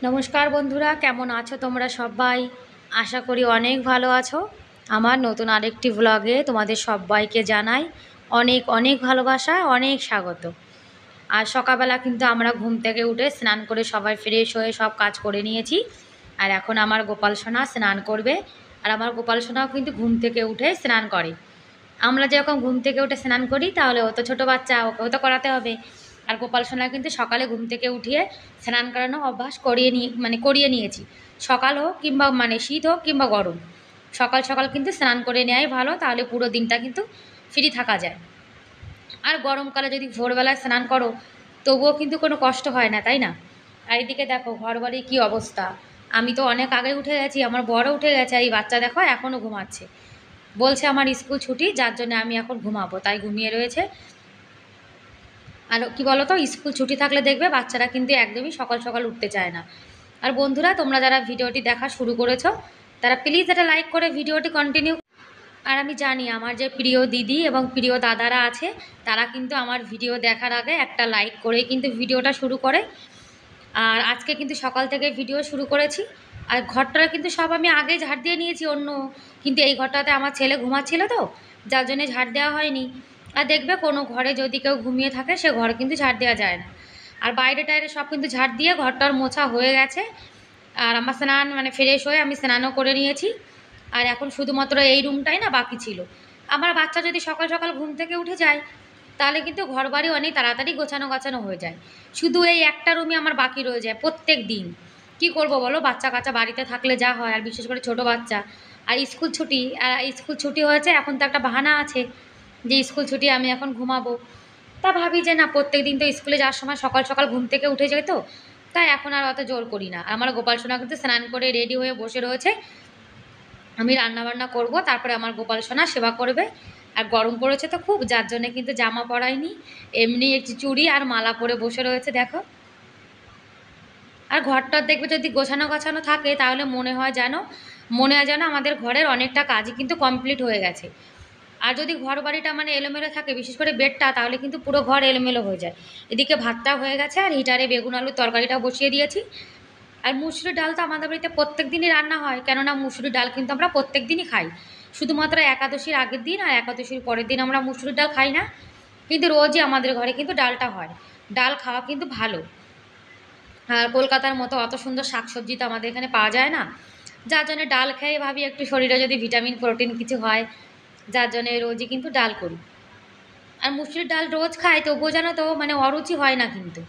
নমস্কার বন্ধুরা, কেমন আছো তোমরা সবাই? আশা করি অনেক ভালো আছো। আমার নতুন আরেকটি ব্লগে তোমাদের সবাইকে জানাই অনেক অনেক ভালোবাসা, অনেক স্বাগত। আর সকালবেলা কিন্তু আমরা ঘুম থেকে উঠে স্নান করে সবাই ফ্রেশ হয়ে সব কাজ করে নিয়েছি। আর এখন আমার গোপাল সোনা স্নান করবে। আর আমার গোপাল সোনাও কিন্তু ঘুম থেকে উঠে স্নান করে। আমরা যেরকম ঘুম থেকে উঠে স্নান করি, তাহলে ও তো ছোটো বাচ্চা, ওকেও তো করাতে হবে। আর গোপাল সোনা কিন্তু সকালে ঘুম থেকে উঠিয়ে স্নান করানো অভ্যাস করিয়ে নিয়েছি। সকাল হোক কিংবা শীত হোক কিংবা গরম, সকাল সকাল কিন্তু স্নান করে নেওয়াই ভালো, তাহলে পুরো দিনটা কিন্তু ফ্রি থাকা যায়। আর গরমকালে যদি ভোরবেলায় স্নান করো, তবুও কিন্তু কোনো কষ্ট হয় না, তাই না? আর এদিকে দেখো ঘরবাড়ির কী অবস্থা। আমি তো অনেক আগে উঠে গেছি, আমার বড় উঠে গেছে, এই বাচ্চা দেখো এখনও ঘুমাচ্ছে। বলছে আমার স্কুল ছুটি, যার জন্য আমি এখন ঘুমাবো, তাই ঘুমিয়ে রয়েছে। আর কি বলো তো, স্কুল ছুটি থাকলে দেখবে বাচ্চারা কিন্তু একদমই সকাল সকাল উঠতে চায় না। আর বন্ধুরা, তোমরা যারা ভিডিওটি দেখা শুরু করেছো, তারা প্লিজ এটা লাইক করে ভিডিওটি কন্টিনিউ। আর আমি জানি আমার যে প্রিয় দিদি এবং প্রিয় দাদারা আছে, তারা কিন্তু আমার ভিডিও দেখার আগে একটা লাইক করেই কিন্তু ভিডিওটা শুরু করে। আর আজকে কিন্তু সকাল থেকে ভিডিও শুরু করেছি। আর ঘরটা কিন্তু সব আমি আগে ঝাড় দিয়ে নিয়েছি অন্য, কিন্তু এই ঘরটাতে আমার ছেলে ঘুমাচ্ছিল তো, যার জন্যে ঝাড় দেওয়া হয়নি। আর দেখবে কোনো ঘরে যদি কেউ ঘুমিয়ে থাকে, সে ঘরে কিন্তু ঝাড় দেওয়া যায় না। আর বাইরে টাইরে সব কিন্তু ঝাড় দিয়ে ঘরটার মোছা হয়ে গেছে। আর আমার স্নান ফ্রেশ হয়ে আমি স্নানও করে নিয়েছি। আর এখন শুধুমাত্র এই রুমটাই না বাকি ছিল। আমার বাচ্চা যদি সকাল সকাল ঘুম থেকে উঠে যায়, তাহলে কিন্তু ঘরবাড়ি অনেক তাড়াতাড়ি গোছানো গাছানো হয়ে যায়। শুধু এই একটা রুমই আমার বাকি রয়ে যায় প্রত্যেক দিন। কী করব বলো, বাচ্চা কাচ্চা বাড়িতে থাকলে যা হয়, আর বিশেষ করে ছোট বাচ্চা। আর স্কুল ছুটি, আর স্কুল ছুটি হয়েছে, এখন তো একটা বাহানা আছে যে স্কুল ছুটি, আমি এখন ঘুমাবো। তা ভাবি যে না, প্রত্যেক দিন তো স্কুলে যাওয়ার সময় সকাল সকাল ঘুম থেকে উঠে যায়, তো তাই এখন আর অত জোর করি না। আমার গোপাল সোনা কিন্তু স্নান করে রেডি হয়ে বসে রয়েছে। আমি রান্নাবান্না করব, তারপরে আমার গোপাল সোনা সেবা করবে। আর গরম পড়েছে তো খুব, যার জন্যে কিন্তু জামা পরায়নি, এমনি একটু চুড়ি আর মালা পরে বসে রয়েছে দেখো। আর ঘরটার দেখবে যদি গোছানো গাছানো থাকে, তাহলে মনে হয় যেন আমাদের ঘরের অনেকটা কাজই কিন্তু কমপ্লিট হয়ে গেছে। আর যদি ঘর বাড়িটা এলোমেলো থাকে, বিশেষ করে বেডটা, তাহলে কিন্তু পুরো ঘর এলোমেলো হয়ে যায়। এদিকে ভাতটা হয়ে গেছে, আর হিটারে বেগুন আলুর তরকারিটা বসিয়ে দিয়েছি। আর মুসুরির ডাল তো আমাদের বাড়িতে প্রত্যেক দিনই রান্না হয়, কেননা মুসুরির ডাল কিন্তু আমরা প্রত্যেক দিনই খাই। শুধুমাত্র একাদশীর আগের দিন আর একাদশীর পরের দিন আমরা মুসুরির ডাল খাই না, কিন্তু রোজই আমাদের ঘরে কিন্তু ডালটা হয়। ডাল খাওয়া কিন্তু ভালো। আর কলকাতার মতো অত সুন্দর শাকসবজি তো আমাদের এখানে পাওয়া যায় না, যার জন্য ডাল খেয়ে ভাবি একটু শরীরে যদি ভিটামিন প্রোটিন কিছু হয়, যার জন্য রোজই কিন্তু ডাল করি। আর মুসুরির ডাল রোজ খাই, তবুও জানো তো অরুচি হয় না কিন্তু।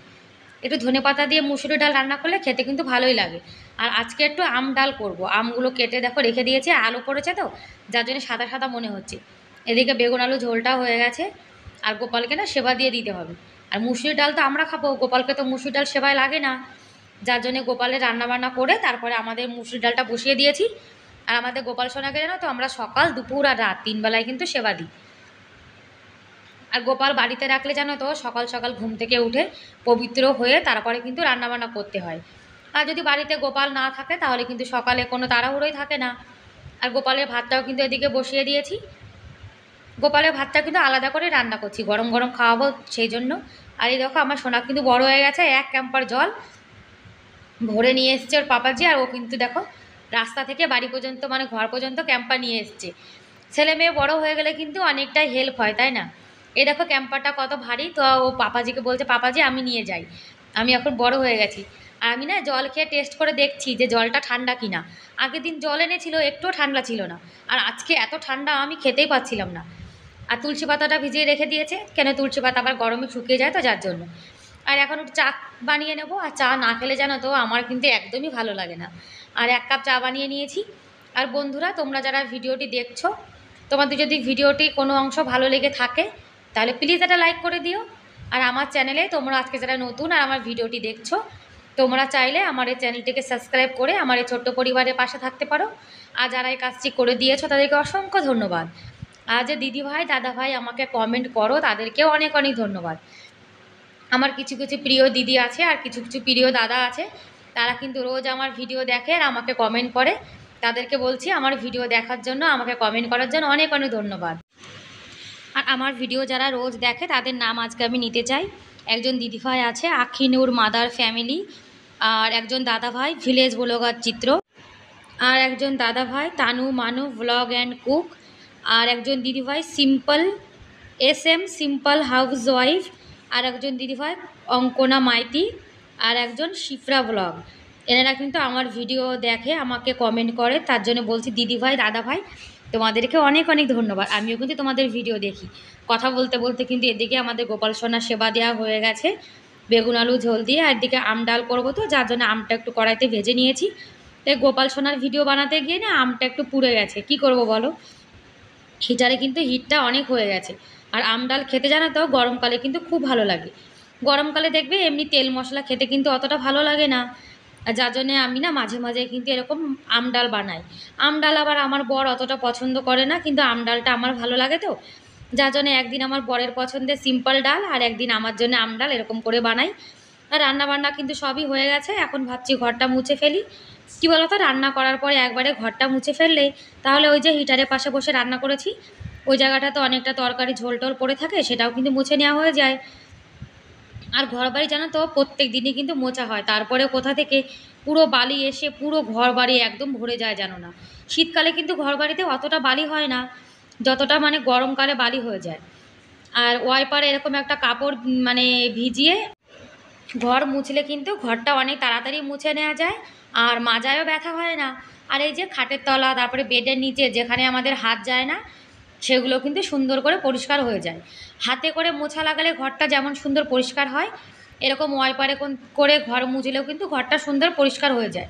একটু ধনেপাতা দিয়ে মুসুরির ডাল রান্না করলে খেতে কিন্তু ভালোই লাগে। আর আজকে একটু আম ডাল করব, আমগুলো কেটে দেখো রেখে দিয়েছি, আলু পড়েছে তো, যার জন্য সাদা সাদা মনে হচ্ছে। এদিকে বেগুন আলু ঝোলটাও হয়ে গেছে। আর গোপালকে না সেবা দিয়ে দিতে হবে। আর মুসুরির ডাল তো আমরা খাবো, গোপালকে তো মুসুরির ডাল সেবায় লাগে না, যার জন্য গোপালের রান্নাবান্না করে তারপরে আমাদের মুসুরির ডালটা বসিয়ে দিয়েছি। আর আমাদের গোপাল সোনাকে জানো তো, আমরা সকাল দুপুর আর রাত 3 বেলায় কিন্তু সেবা দিই। আর গোপাল বাড়িতে রাখলে জানো তো, সকাল সকাল ঘুম থেকে উঠে পবিত্র হয়ে তারপরে কিন্তু রান্নাবান্না করতে হয়। আর যদি বাড়িতে গোপাল না থাকে, তাহলে কিন্তু সকালে কোনো তাড়াহুড়োই থাকে না। আর গোপালের ভাতটাও কিন্তু এদিকে বসিয়ে দিয়েছি। গোপালের ভাতটা কিন্তু আলাদা করে রান্না করছি, গরম গরম খাওয়াবো সেই জন্য। আর এই দেখো আমার সোনা কিন্তু বড় হয়ে গেছে, 1 ক্যাম্পার জল ভরে নিয়ে এসছে ওর পাপাজি। আর ও কিন্তু দেখো রাস্তা থেকে বাড়ি পর্যন্ত ঘর পর্যন্ত ক্যাম্পার নিয়ে এসছে। ছেলে মেয়ে বড় হয়ে গেলে কিন্তু অনেকটাই হেল্প হয়, তাই না? এই দেখো ক্যাম্পারটা কত ভারী, তো ও পাপাজিকে বলছে পাপাজি আমি নিয়ে যাই, আমি এখন বড় হয়ে গেছি। আর আমি না জল খেয়ে টেস্ট করে দেখছি যে জলটা ঠান্ডা কিনা। আগের দিন জল এনেছিল, একটুও ঠান্ডা ছিল না। আর আজকে এত ঠান্ডা আমি খেতেই পাচ্ছিলাম না। আর তুলসী পাতাটা ভিজিয়ে রেখে দিয়েছে, কেন তুলসী পাতা আবার গরমে শুকিয়ে যায় তো, যার জন্য। আর এখন একটু চা বানিয়ে নেবো। আর চা না খেলে জানো তো আমার কিন্তু একদমই ভালো লাগে না। আর 1 কাপ চা বানিয়ে নিয়েছি। আর বন্ধুরা, তোমরা যারা ভিডিওটি দেখছো, তোমাদের যদি ভিডিওটি কোনো অংশ ভালো লেগে থাকে, তাহলে প্লিজ একটা লাইক করে দিও। আর আমার চ্যানেলে তোমরা আজকে যারা নতুন আর আমার ভিডিওটি দেখছো, তোমরা চাইলে আমার এই চ্যানেলটিকে সাবস্ক্রাইব করে আমার এই ছোট্ট পরিবারের পাশে থাকতে পারো। আর যারা এই কাজটি করে দিয়েছো, তাদেরকে অসংখ্য ধন্যবাদ। আর যে দিদিভাই দাদাভাই আমাকে কমেন্ট করো, তাদেরকেও অনেক অনেক ধন্যবাদ। আমার কিছু কিছু প্রিয় দিদি আছে আর কিছু কিছু প্রিয় দাদা আছে, তারা কিন্তু রোজ আমার ভিডিও দেখে আর আমাকে কমেন্ট করে। তাদেরকে বলছি আমার ভিডিও দেখার জন্য, আমাকে কমেন্ট করার জন্য অনেক অনেক ধন্যবাদ। আর আমার ভিডিও যারা রোজ দেখে, তাদের নাম আজকে আমি নিতে চাই। একজন দিদিভাই আছে, আখিনুর মাদার ফ্যামিলি, আর একজন দাদাভাই ভিলেজ ব্লগার চিত্র, আর একজন দাদাভাই তানু মানু ব্লগ অ্যান্ড কুক, আর একজন দিদিভাই সিম্পল সিম্পল হাউস ওয়াইফ, আর একজন দিদিভাই অঙ্কনা মাইতি, আর একজন শিফরা ব্লগ। এনারা কিন্তু আমার ভিডিও দেখে, আমাকে কমেন্ট করে, তার জন্য বলছি দিদিভাই দাদাভাই তোমাদেরকে অনেক অনেক ধন্যবাদ। আমিও কিন্তু তোমাদের ভিডিও দেখি। কথা বলতে বলতে কিন্তু এদিকে আমাদের গোপাল সোনার সেবা দেওয়া হয়ে গেছে বেগুন আলু ঝোল দিয়ে, আর এদিকে আম ডাল করবো, তো যার জন্য আমটা একটু কড়াইতে ভেজে নিয়েছি। তাই গোপাল সোনার ভিডিও বানাতে গিয়ে না আমটা একটু পুড়ে গেছে, কি করব বলো। হিটারে কিন্তু হিটটা অনেক হয়ে গেছে। আর আম ডাল খেতে জানো তো গরমকালে কিন্তু খুব ভালো লাগে। গরমকালে দেখবে এমনি তেল মশলা খেতে কিন্তু অতটা ভালো লাগে না, আর যার জন্যে আমি না মাঝে মাঝে কিন্তু এরকম আম ডাল বানাই। আম ডাল আবার আমার বর অতটা পছন্দ করে না, কিন্তু আম ডালটা আমার ভালো লাগে, তো যার জন্য একদিন আমার বরের পছন্দের সিম্পল ডাল আর একদিন আমার জন্য আম ডাল এরকম করে বানাই। আর রান্নাবান্না কিন্তু সবই হয়ে গেছে, এখন ভাবছি ঘরটা মুছে ফেলি। কী বলতো, রান্না করার পরে একবারে ঘরটা মুছে ফেললে তাহলে ওই যে হিটারের পাশে বসে রান্না করেছি ওই জায়গাটাতে অনেকটা তরকারি ঝোল টোল পড়ে থাকে, সেটাও কিন্তু মুছে নেওয়া হয়ে যায়। আর ঘর বাড়ি জানো তো প্রত্যেক দিনই কিন্তু মোছা হয়, তারপরে কোথা থেকে পুরো বালি এসে পুরো ঘর বাড়ি একদম ভরে যায় জানো না। শীতকালে কিন্তু ঘর বাড়িতে অতটা বালি হয় না যতটা মানে গরমকালে বালি হয়ে যায়। আর ওয়াইপারে এরকম একটা কাপড় মানে ভিজিয়ে ঘর মুছলে কিন্তু ঘরটা অনেক তাড়াতাড়ি মুছে নেওয়া যায়, আর মাজায়ও ব্যথা হয় না। আর এই যে খাটের তলা, তারপরে বেডের নিচে যেখানে আমাদের হাত যায় না সেগুলো কিন্তু সুন্দর করে পরিষ্কার হয়ে যায়। হাতে করে মোছা লাগালে ঘরটা যেমন সুন্দর পরিষ্কার হয়, এরকম ওয়াইপারে করে ঘর মুছলেও কিন্তু ঘরটা সুন্দর পরিষ্কার হয়ে যায়।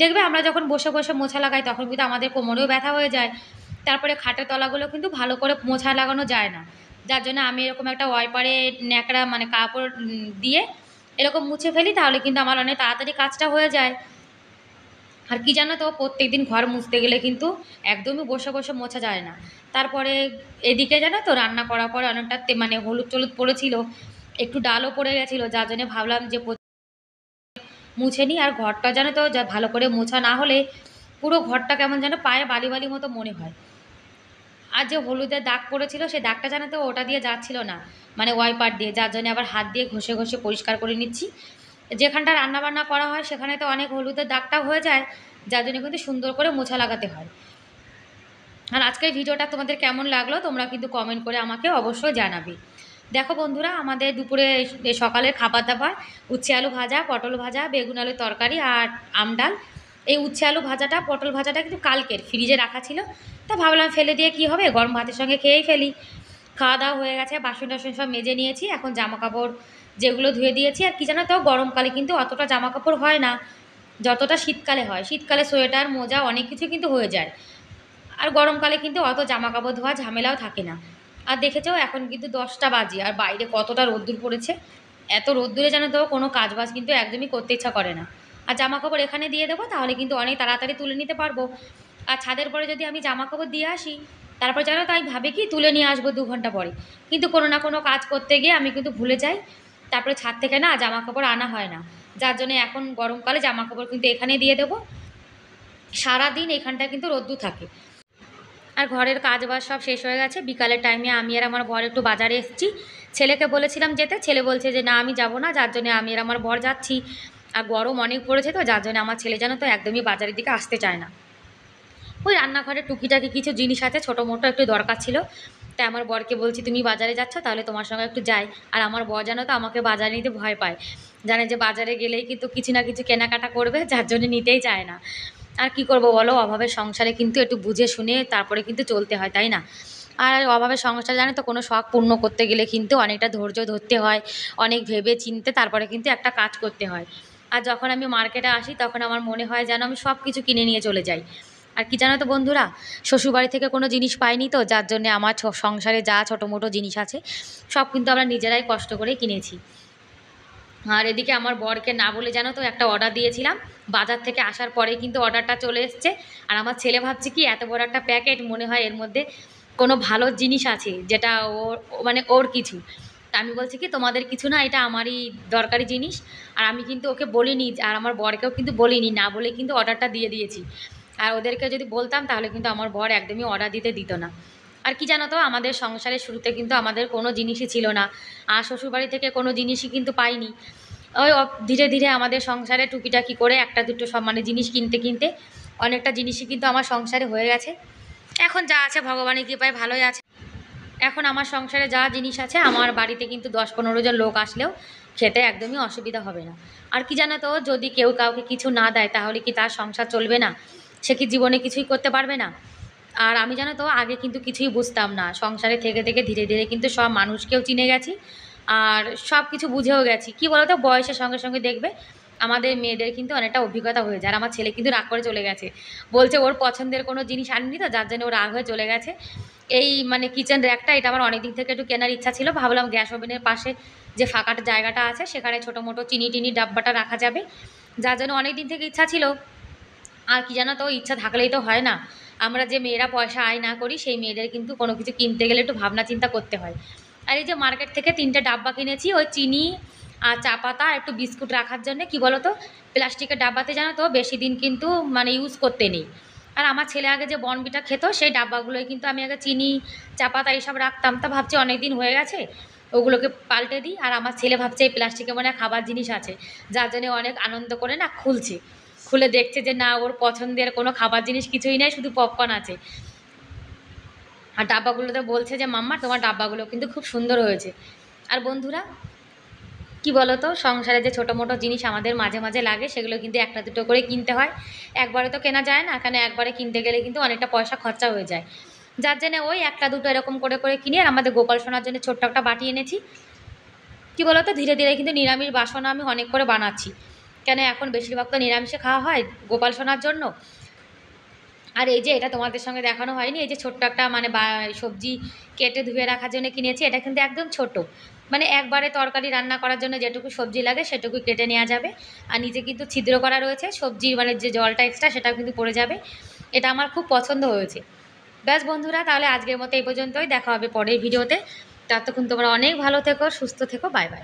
দেখবে আমরা যখন বসে বসে মোছা লাগাই তখন কিন্তু আমাদের কোমরেও ব্যথা হয়ে যায়। তারপরে খাটের তলাগুলো কিন্তু ভালো করে মোছা লাগানো যায় না, যার জন্য আমি এরকম একটা ওয়াইপারে ন্যাকড়া মানে কাপড় দিয়ে এরকম মুছে ফেলি, তাহলে কিন্তু আমার অনেক তাড়াতাড়ি কাজটা হয়ে যায়। আর কি জানো তো প্রত্যেকদিন ঘর মুছতে গেলে কিন্তু একদমই বসে বসে মোছা যায় না। তারপরে এদিকে জানো তো রান্না করার পরে অনেকটা মানে হলুদ টলুদ পড়েছিল, একটু ডালও পড়ে গেছিলো, যার জন্য ভাবলাম যে মুছে নিই। আর ঘরটা জানো তো যা ভালো করে মোছা না হলে পুরো ঘরটা কেমন যেন পায়ে বালি বালি মতো মনে হয়। আর যে হলুদের দাগ পড়েছিল সেই দাগটা জানো তো ওটা দিয়ে যাচ্ছিল না, মানে ওয়াইপার দিয়ে, যার জন্য আবার হাত দিয়ে ঘষে ঘষে পরিষ্কার করে নিচ্ছি। যেখানটা রান্নাবান্না করা হয় সেখানে তো অনেক হলুদের দাগটা হয়ে যায়, যার জন্য কিন্তু সুন্দর করে মোছা লাগাতে হয়। আর আজকের ভিডিওটা তোমাদের কেমন লাগলো তোমরা কিন্তু কমেন্ট করে আমাকে অবশ্যই জানাবে। দেখো বন্ধুরা, আমাদের দুপুরে সকালের খাবার দাবার উচ্ছে আলু ভাজা, পটল ভাজা, বেগুন আলুর তরকারি আর আম ডাল। এই উচ্ছে আলু ভাজাটা পটল ভাজাটা কিন্তু কালকের ফ্রিজে রাখা ছিল, তা ভাবলাম ফেলে দিয়ে কি হবে, গরম ভাতের সঙ্গে খেয়েই ফেলি। খাওয়া দাওয়া হয়ে গেছে, বাসন টাসন সব মেজে নিয়েছি, এখন জামা কাপড় যেগুলো ধুয়ে দিয়েছি। আর কি জানো তো গরমকালে কিন্তু অতটা জামা কাপড় হয় না যতটা শীতকালে হয়। শীতকালে সোয়েটার মোজা অনেক কিছু কিন্তু হয়ে যায়, আর গরমকালে কিন্তু অত জামা কাপড় ধোয়া ঝামেলাও থাকে না। আর দেখেছো এখন কিন্তু 10টা বাজে আর বাইরে কতটা রোদ্দুর পড়েছে। এত রোদ্দুরে জানো তো কোনো কাজবাজ কিন্তু একদমই করতে ইচ্ছা করে না। আর জামা কাপড় এখানে দিয়ে দেবো তাহলে কিন্তু অনেক তাড়াতাড়ি তুলে নিতে পারবো। আর ছাদের পরে যদি আমি জামা কাপড় দিয়ে আসি তারপর জানো তাই ভাবে কি তুলে নিয়ে আসবো 2 ঘন্টা পরে, কিন্তু কোনো না কোনো কাজ করতে গিয়ে আমি কিন্তু ভুলে যাই, তারপরে ছাদ থেকে না জামা কাপড় আনা হয় না। যার জন্য এখন গরমকালে জামা কাপড় কিন্তু এখানে দিয়ে দেবো, সারাদিন এখানটায় কিন্তু রোদ্দুর থাকে। আর ঘরের কাজ বাজ সব শেষ হয়ে গেছে, বিকালের টাইমে আমি আর আমার বর একটু বাজারে এসেছি। ছেলেকে বলেছিলাম যেতে, ছেলে বলছে যে না আমি যাব না, যার জন্য আমি আর আমার বর যাচ্ছি। আর গরম অনেক পড়েছে, তো যার জন্য আমার ছেলে জানো তো একদমই বাজারের দিকে আসতে চায় না। ওই রান্নাঘরে টুকিটাকি কিছু জিনিস আছে ছোটো মোটো একটু দরকার ছিল, তাই আমার বরকে বলছি তুমি বাজারে যাচ্ছ তাহলে তোমার সঙ্গে একটু যাই। আর আমার বর জানো তো আমাকে বাজারে নিতে ভয় পায়, জানে যে বাজারে গেলেই কিন্তু কিছু না কিছু কেনাকাটা করবে, যার জন্য নিতেই চায় না। আর কি করব বলো, অভাবের সংসারে কিন্তু একটু বুঝে শুনে তারপরে কিন্তু চলতে হয়, তাই না? আর অভাবের সংসার জানে তো কোনো শখ পূর্ণ করতে গেলে কিন্তু অনেকটা ধৈর্য ধরতে হয়, অনেক ভেবে চিনতে তারপরে কিন্তু একটা কাজ করতে হয়। আর যখন আমি মার্কেটে আসি তখন আমার মনে হয় যেন আমি সব কিছু কিনে নিয়ে চলে যাই। আর কি জানো তো বন্ধুরা, শ্বশুরবাড়ি থেকে কোনো জিনিস পাইনি, তো যার জন্যে আমার সংসারে যা ছোটো মোটো জিনিস আছে সব কিন্তু আমরা নিজেরাই কষ্ট করে কিনেছি। আর এদিকে আমার বরকে না বলে জানো তো একটা অর্ডার দিয়েছিলাম, বাজার থেকে আসার পরে কিন্তু অর্ডারটা চলে এসছে। আর আমার ছেলে ভাবছে কি এত বড় একটা প্যাকেট, মনে হয় এর মধ্যে কোনো ভালো জিনিস আছে যেটা ওর মানে ওর কিছু। তা আমি বলছি কি তোমাদের কিছু না, এটা আমারই দরকারি জিনিস। আর আমি কিন্তু ওকে বলিনি আর আমার বরকেও কিন্তু বলিনি, না বলে কিন্তু অর্ডারটা দিয়ে দিয়েছি। আর ওদেরকে যদি বলতাম তাহলে কিন্তু আমার বর একদমই অর্ডার দিতে দিত না। আর কি জানো তো আমাদের সংসারের শুরুতে কিন্তু আমাদের কোনো জিনিসই ছিল না, আর শ্বশুরবাড়ি থেকে কোনো জিনিসই কিন্তু পাইনি। ওই ধীরে ধীরে আমাদের সংসারে টুকিটাকি করে একটা দুটো সব মানে জিনিস কিনতে কিনতে অনেকটা জিনিসই কিন্তু আমার সংসারে হয়ে গেছে। এখন যা আছে ভগবানের কৃপায় ভালোই আছে। এখন আমার সংসারে যা জিনিস আছে আমার বাড়িতে কিন্তু 10-15 জন লোক আসলেও খেতে একদমই অসুবিধা হবে না। আর কি জানো তো, যদি কেউ কাউকে কিছু না দেয় তাহলে কি তার সংসার চলবে না? সে কি জীবনে কিছুই করতে পারবে না? আর আমি জানো তো আগে কিন্তু কিছুই বুঝতাম না, সংসারে থেকে থেকে ধীরে ধীরে কিন্তু সব মানুষকেও চিনে গেছি আর সব কিছু বুঝেও গেছি। কি বলতো, বয়সের সঙ্গে সঙ্গে দেখবে আমাদের মেয়েদের কিন্তু অনেকটা অভিজ্ঞতা হয়ে যায়। আর আমার ছেলে কিন্তু রাগ করে চলে গেছে, বলছে ওর পছন্দের কোনো জিনিস আনিনি তো যার জন্য ও রাগ হয়ে চলে গেছে। এই মানে কিচেন র্যাকটা, এটা আমার অনেক দিন থেকে একটু কেনার ইচ্ছা ছিল, ভাবলাম গ্যাস ওভেনের পাশে যে ফাঁকা জায়গাটা আছে সেখানে ছোটো মোটো চিনি টিনি ডাব্বাটা রাখা যাবে, যার জন্য অনেক দিন থেকে ইচ্ছা ছিল। আর কি জানো তো, ইচ্ছা থাকলেই তো হয় না। আমরা যে মেয়েরা পয়সা আয় না করি সেই মেয়েদের কিন্তু কোনো কিছু কিনতে গেলে একটু ভাবনা চিন্তা করতে হয়। আর এই যে মার্কেট থেকে 3টে ডাব্বা কিনেছি, ওই চিনি আর চা পাতা আর একটু বিস্কুট রাখার জন্য। কি বলো তো, প্লাস্টিকের ডাব্বাতে জানো তো বেশি দিন কিন্তু মানে ইউজ করতে নেই। আর আমার ছেলে আগে যে বর্নভিটা খেত সেই ডাব্বাগুলোয় কিন্তু আমি আগে চিনি চা পাতা এইসব রাখতাম, তা ভাবছি অনেক দিন হয়ে গেছে ওগুলোকে পাল্টে দিই। আর আমার ছেলে ভাবছে এই প্লাস্টিকে মনে হয় খাবার জিনিস আছে, যার জন্য অনেক আনন্দ করে না খুলছে, খুলে দেখছে যে না, ওর পছন্দের কোনো খাবার জিনিস কিছুই নেই, শুধু পপকর্ন আছে। আর ডাব্বাগুলোতে বলছে যে মাম্মা তোমার ডাব্বাগুলো কিন্তু খুব সুন্দর হয়েছে। আর বন্ধুরা, কি বলো তো, সংসারে যে ছোটো মোটো জিনিস আমাদের মাঝে মাঝে লাগে সেগুলো কিন্তু একটা দুটো করে কিনতে হয়, একবারে তো কেনা যায় না, কেন একবারে কিনতে গেলে কিন্তু অনেকটা পয়সা খরচা হয়ে যায়। যার জন্য ওই একটা দুটো এরকম করে করে কিনি। আর আমাদের গোপাল সোনার জন্য ছোট্ট একটা বাটি এনেছি। কি বলো তো, ধীরে ধীরে কিন্তু নিরামিষ বাসন আমি অনেক করে বানাচ্ছি, কেন এখন বেশিরভাগ তো নিরামিষে খাওয়া হয় গোপাল সোনার জন্য। আর এই যে এটা তোমাদের সঙ্গে দেখানো হয়নি, এই যে ছোট্ট একটা মানে সবজি কেটে ধুয়ে রাখার জন্য কিনেছি, এটা কিন্তু একদম ছোট, মানে একবারে তরকারি রান্না করার জন্য যেটুকু সবজি লাগে সেটুকু কেটে নেওয়া যাবে। আর নিচে কিন্তু ছিদ্র করা রয়েছে, সবজি মানে যে জলটা এক্সট্রা সেটাও কিন্তু পড়ে যাবে। এটা আমার খুব পছন্দ হয়েছে। ব্যাস বন্ধুরা, তাহলে আজকের মতো এই পর্যন্তই, দেখা হবে পরের ভিডিওতে। ততক্ষণ তোমরা অনেক ভালো থেকো, সুস্থ থেকো, বাই বাই।